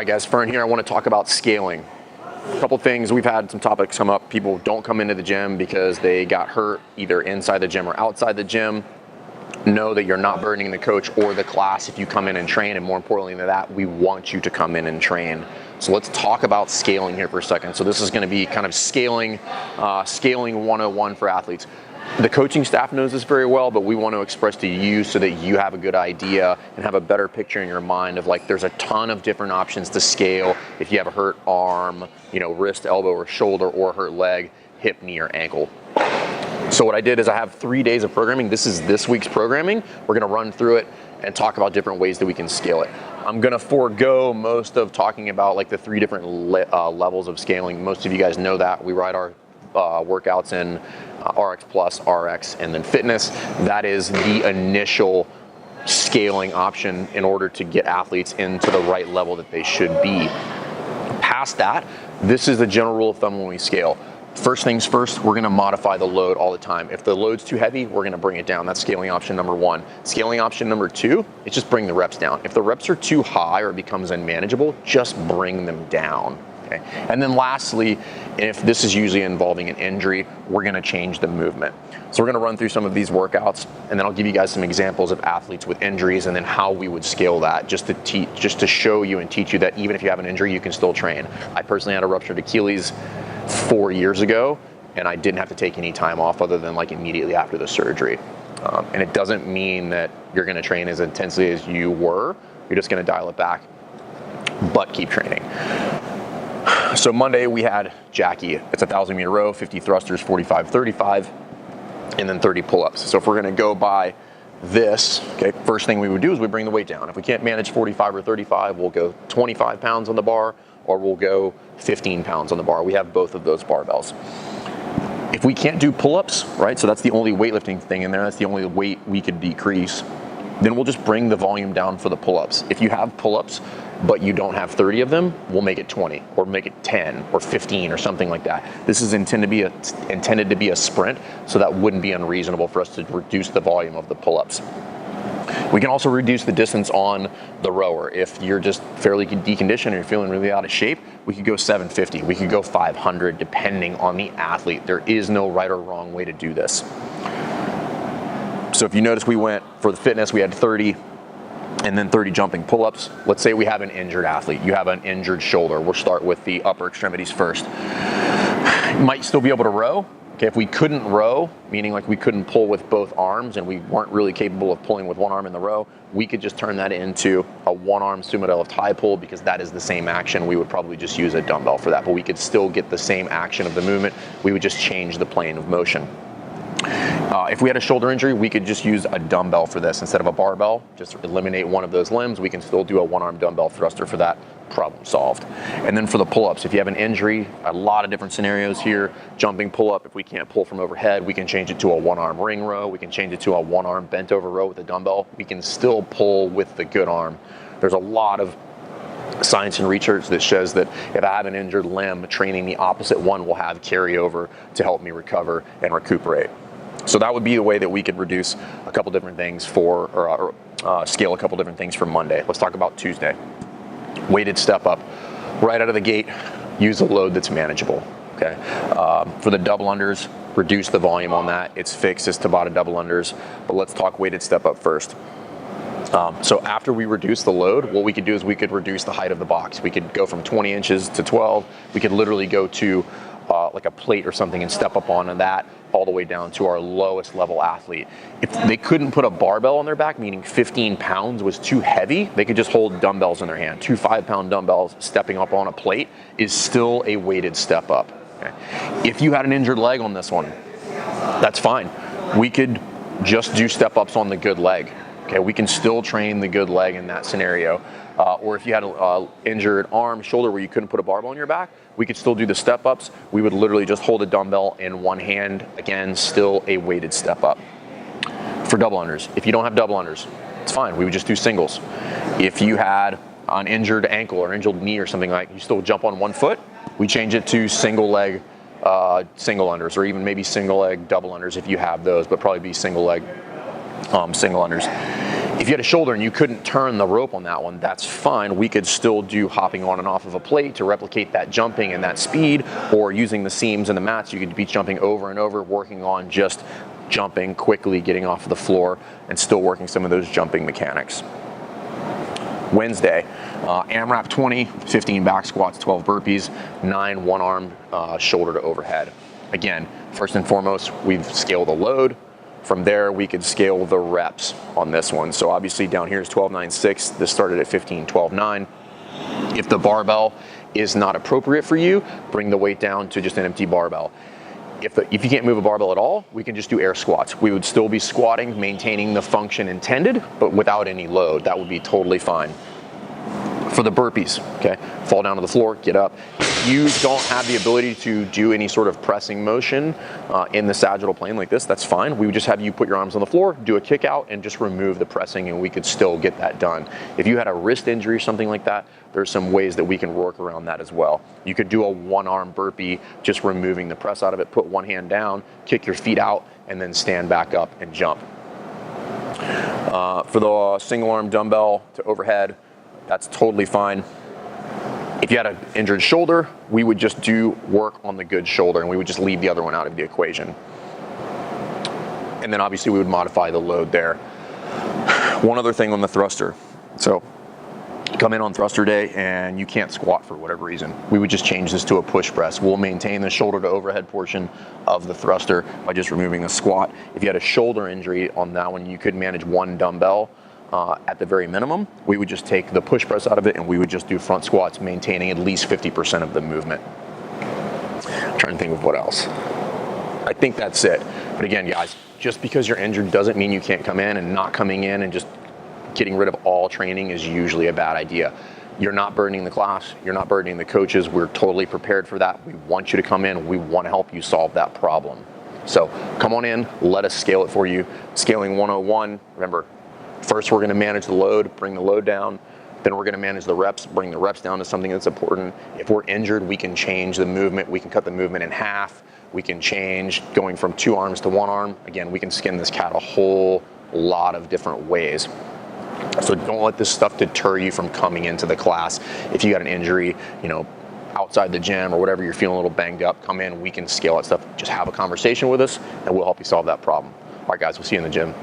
right, guys, Fern here. I want to talk about scaling. A couple things. We've had some topics come up. People don't come into the gym because they got hurt either inside the gym or outside the gym. Know that you're not burdening the coach or the class if you come in and train, and more importantly than that, we want you to come in and train. So let's talk about scaling here for a second. So this is going to be kind of scaling 101 for athletes. The coaching staff knows this very well, but we want to express to you so that you have a good idea and have a better picture in your mind of, like, there's a ton of different options to scale if you have a hurt arm, wrist, elbow, or shoulder, or a hurt leg, hip, knee, or ankle. So what I did is I have 3 days of programming. This is this week's programming. We're going to run through it and talk about different ways that we can scale it. I'm going to forego most of talking about like the 3 different levels of scaling. Most of you guys know that. We ride our workouts in RX Plus, RX, and then fitness. That is the initial scaling option in order to get athletes into the right level that they should be. Past that, this is the general rule of thumb when we scale. First things first, we're going to modify the load all the time. If the load's too heavy, we're going to bring it down. That's scaling option number 1. Scaling option number 2 is just bring the reps down. If the reps are too high or it becomes unmanageable, just bring them down. Okay. And then lastly, if this is usually involving an injury, we're going to change the movement. So we're going to run through some of these workouts, and then I'll give you guys some examples of athletes with injuries and then how we would scale that, just to show you and teach you that even if you have an injury, you can still train. I personally had a ruptured Achilles 4 years ago, and I didn't have to take any time off other than like immediately after the surgery. And it doesn't mean that you're going to train as intensely as you were. You're just going to dial it back, but keep training. So Monday we had Jackie. It's a 1,000-meter row, 50 thrusters, 45, 35, and then 30 pull-ups. So if we're going to go by this, okay, first thing we would do is we bring the weight down. If we can't manage 45 or 35, we'll go 25 pounds on the bar, or we'll go 15 pounds on the bar. We have both of those barbells. If we can't do pull-ups, right, so that's the only weightlifting thing in there, that's the only weight we could decrease, then we'll just bring the volume down for the pull-ups. If you have pull-ups, but you don't have 30 of them, we'll make it 20, or make it 10, or 15, or something like that. This is intended to be a sprint, so that wouldn't be unreasonable for us to reduce the volume of the pull-ups. We can also reduce the distance on the rower. If you're just fairly deconditioned and you're feeling really out of shape, we could go 750, we could go 500, depending on the athlete. There is no right or wrong way to do this. So if you notice, we went, for the fitness, we had 30, and then 30 jumping pull-ups. Let's say we have an injured athlete. You have an injured shoulder. We'll start with the upper extremities first. You might still be able to row. Okay, if we couldn't row, meaning like we couldn't pull with both arms and we weren't really capable of pulling with one arm in the row, we could just turn that into a one-arm sumo deadlift high pull, because that is the same action. We would probably just use a dumbbell for that, but we could still get the same action of the movement. We would just change the plane of motion. If we had a shoulder injury, we could just use a dumbbell for this instead of a barbell. Just eliminate one of those limbs. We can still do a one-arm dumbbell thruster for that. Problem solved. And then for the pull-ups, if you have an injury, a lot of different scenarios here. Jumping pull-up, if we can't pull from overhead, we can change it to a one-arm ring row. We can change it to a one-arm bent over row with a dumbbell. We can still pull with the good arm. There's a lot of science and research that shows that if I have an injured limb, training the opposite one will have carryover to help me recover and recuperate. So that would be the way that we could reduce a couple different things or scale a couple different things for Monday. Let's talk about Tuesday. Weighted step up. Right out of the gate, use a load that's manageable. Okay. For the double unders, reduce the volume on that. It's fixed as Tabata double unders, but let's talk weighted step up first. So after we reduce the load, what we could do is we could reduce the height of the box. We could go from 20 inches to 12. We could literally go to like a plate or something and step up onto that all the way down to our lowest level athlete. If they couldn't put a barbell on their back, meaning 15 pounds was too heavy, they could just hold dumbbells in their hand. 2 5-pound dumbbells stepping up on a plate is still a weighted step up. Okay. If you had an injured leg on this one, that's fine. We could just do step ups on the good leg. Okay, we can still train the good leg in that scenario. Or if you had an injured arm, shoulder where you couldn't put a barbell on your back, we could still do the step ups. We would literally just hold a dumbbell in one hand. Again, still a weighted step up. For double unders, if you don't have double unders, it's fine. We would just do singles. If you had an injured ankle or injured knee or something like, you still jump on one foot, we change it to single leg single unders, or even maybe single leg double unders if you have those, but probably be single leg single unders. If you had a shoulder and you couldn't turn the rope on that one, that's fine. We could still do hopping on and off of a plate to replicate that jumping and that speed, or using the seams and the mats, you could be jumping over and over, working on just jumping quickly, getting off the floor, and still working some of those jumping mechanics. Wednesday, AMRAP 20, 15 back squats, 12 burpees, 9 one-arm shoulder to overhead. Again, first and foremost, we've scaled the load. From there, we could scale the reps on this one. So obviously down here is 12.96. This started at 15.12.9. If the barbell is not appropriate for you, bring the weight down to just an empty barbell. If you can't move a barbell at all, we can just do air squats. We would still be squatting, maintaining the function intended, but without any load. That would be totally fine. For the burpees, okay, fall down to the floor, get up. If you don't have the ability to do any sort of pressing motion in the sagittal plane like this, that's fine. We would just have you put your arms on the floor, do a kick out, and just remove the pressing, and we could still get that done. If you had a wrist injury or something like that, there's some ways that we can work around that as well. You could do a one-arm burpee, just removing the press out of it, put one hand down, kick your feet out, and then stand back up and jump. For the single arm dumbbell to overhead, that's totally fine. If you had an injured shoulder, we would just do work on the good shoulder, and we would just leave the other one out of the equation. And then obviously we would modify the load there. One other thing on the thruster. So you come in on thruster day and you can't squat for whatever reason. We would just change this to a push press. We'll maintain the shoulder to overhead portion of the thruster by just removing the squat. If you had a shoulder injury on that one, you could manage one dumbbell. At the very minimum, we would just take the push press out of it and we would just do front squats, maintaining at least 50% of the movement. I'm trying to think of what else. I think that's it. But again, guys, just because you're injured doesn't mean you can't come in, and not coming in and just getting rid of all training is usually a bad idea. You're not burdening the class, you're not burdening the coaches. We're totally prepared for that. We want you to come in, we want to help you solve that problem. So come on in, let us scale it for you. Scaling 101, remember, first, we're going to manage the load, bring the load down. Then we're going to manage the reps, bring the reps down to something that's important. If we're injured, we can change the movement. We can cut the movement in half. We can change going from 2 arms to 1 arm. Again, we can skin this cat a whole lot of different ways. So don't let this stuff deter you from coming into the class. If you got an injury, outside the gym or whatever, you're feeling a little banged up, come in, we can scale that stuff. Just have a conversation with us and we'll help you solve that problem. All right, guys, we'll see you in the gym.